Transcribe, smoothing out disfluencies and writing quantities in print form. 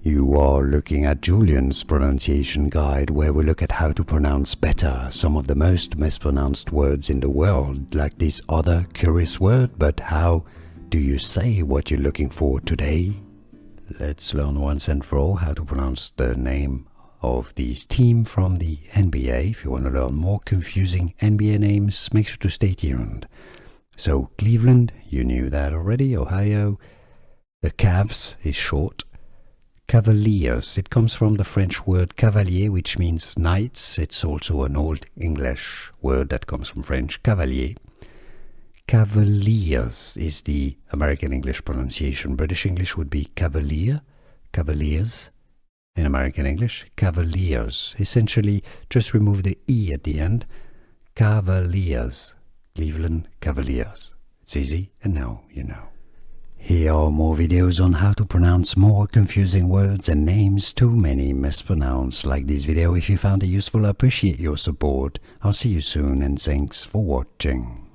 You are looking at Julian's pronunciation guide, where we look at how to pronounce better some of the most mispronounced words in the world, like this other curious word. But how do you say what you're looking for today? Let's learn once and for all how to pronounce the name of this team from the NBA. If you want to learn more confusing NBA names, make sure to stay tuned. So Cleveland, you knew that already. Ohio, the Cavs is short. Cavaliers, it comes from the French word cavalier, which means knights. It's also an old English word that comes from French, cavalier. Cavaliers is the American English pronunciation. British English would be cavalier, cavaliers. In American English, Cavaliers. Essentially, just remove the E at the end. Cavaliers. Cleveland Cavaliers. It's easy, and now you know. Here are more videos on how to pronounce more confusing words and names too many mispronounced. Like this video if you found it useful. I appreciate your support. I'll see you soon, and thanks for watching.